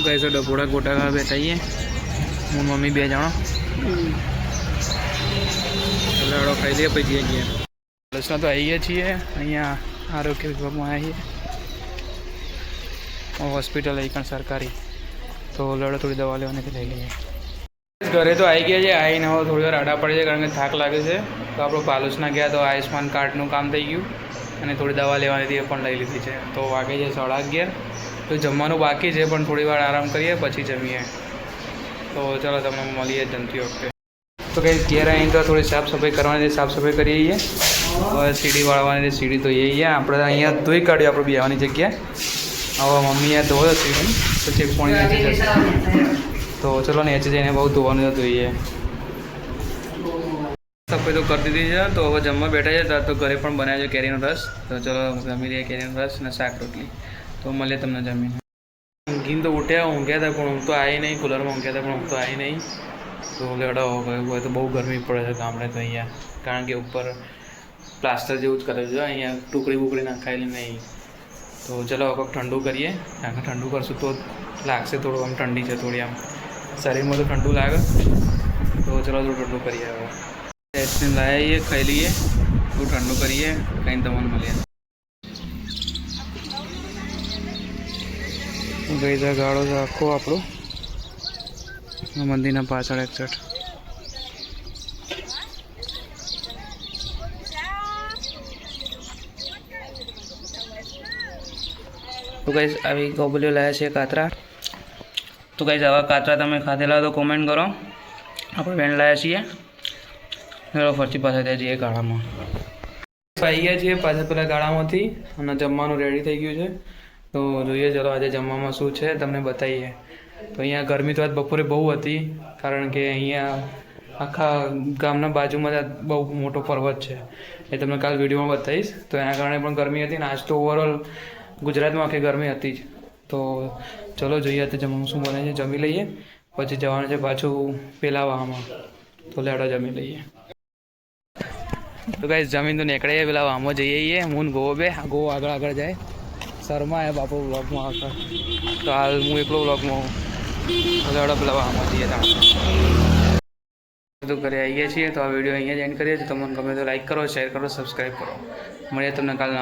guys ડબોડા ગોટા ખાવા બેઠા છીએ હું મમ્મી 2 જણા લડો ખાઈ લઈએ પછી જઈએ ગયા કોલેજમાં તો આવી ગયા છીએ અહીંયા આરોગ્ય વિભાગમાં આવીએ હોસ્પિટલ અહીં સરકારી તો લડો થોડી દવા લેવાની લઈ લઈએ ઘરે તો આવી ગયા છે આવીને હવે થોડી વાર આડા પડે છે કારણ કે થાક લાગે છે તો આપણો પાલુસના ગયા તો આયુષ્માન કાર્ડનું કામ થઈ ગયું અને થોડી દવા લેવાની હતી એ પણ લઈ લીધી છે તો વાગે છે 11:30 તો જમવાનું બાકી છે પણ થોડી વાર આરામ કરીએ પછી જમીએ તો ચાલો તમને મળીએ જમતી વખતે તો કંઈ ઘેર આવીને તો થોડી સાફ સફાઈ કરવાની સાફ સફાઈ કરીએ છીએ હવે સીડી વાળવાની સીડી તો આપણે અહીંયા ધોઈ કાઢ્યું આપણે બેવાની જગ્યા હવે મમ્મીએ ધોયો સીડી પછી પાણી નીચે જશે તો ચલો નીચે જઈને બહુ ધોવાનું જોઈએ સફાઈ તો કરી દીધી છે તો હવે જમવા બેઠા છે તો ઘરે પણ બનાવ્યો છે કેરીનો રસ તો ચલો જમી લઈએ કેરીનો રસ અને શાક રોટલી તો મળીએ તમને જમીને ઊંઘીને તો ઊંઘ્યા હતા પણ ઊંઘ તો આવી નહીં કુલરમાં ઊંઘ્યા હતા પણ ઊંઘ તો આવી નહીં તો લેડો હોય તો બહુ ગરમી પડે છે ગામડે તો અહીંયા કારણ કે ઉપર પ્લાસ્ટર જેવું જ કરે છે અહીંયા ટુકડી બુકડી નાખાયેલી નહીં તો ચલો હવે ઠંડુ કરીએ કારણ કે ઠંડુ કરશું તો લાગશે થોડું આમ ઠંડી છે થોડી આમ શરીરમાં તો ઠંડુ લાગે તો ચલો થોડું ઠંડુ કરીએ હવે આઈસ્ક્રીમ લાવીએ ખાઈ લઈએ થોડું ઠંડુ કરીએ કંઈ તમને મળીએ ગઈ ગાળો છે આખો આપણો મંદિરના પાછળ એક્ઝેક્ટ તો ગાઈસ આવી ગોબલીઓ લાવ્યા છે કાતરા તો ગાઈસ આવા કાતરા તમે ખાધેલા તો કોમેન્ટ કરો આપણે બેન લાવ્યા છીએ ચલો ફરતી પાછા ત્યાં જઈએ ગાળામાં આવી ગયા છીએ પાછા પેલા ગાળામાંથી અને જમવાનું રેડી થઈ ગયું છે તો જોઈએ ચલો આજે જમવામાં શું છે તમને બતાવીએ તો અહીંયા ગરમી તો આજ બપોરે બહુ હતી કારણ કે અહીંયા આખા ગામના બાજુમાં બહુ મોટો પર્વત છે એ તમને કાલ વિડીયોમાં બતાવીશ તો એના કારણે પણ ગરમી હતી ને આજ તો ઓવરઓલ ગુજરાતમાં આખી ગરમી હતી જ તો ચલો જોઈએ તો જમવાનું શું બને છે જમી લઈએ પછી જવાનું છે પાછું પેલા વાહમાં તો લેડો જમી લઈએ તો ગાઈસ જમીન તો નીકળીએ પેલા વાહમાં જઈએ હું ગો બે ગો આગળ જાય શર્મા એ બાપુ વ્લોગમાં આગળ તો હાલ હું એકલો વ્લોગમાં હું લેડો પેલા વાહમાં જઈએ તો ઘરે આવી ગયા છીએ તો આ વિડીયો અહીંયા જ એન્ડ કરીએ તો તમને ગમે તો લાઈક કરો શેર કરો સબસ્ક્રાઈબ કરો મળીએ તમને કાલ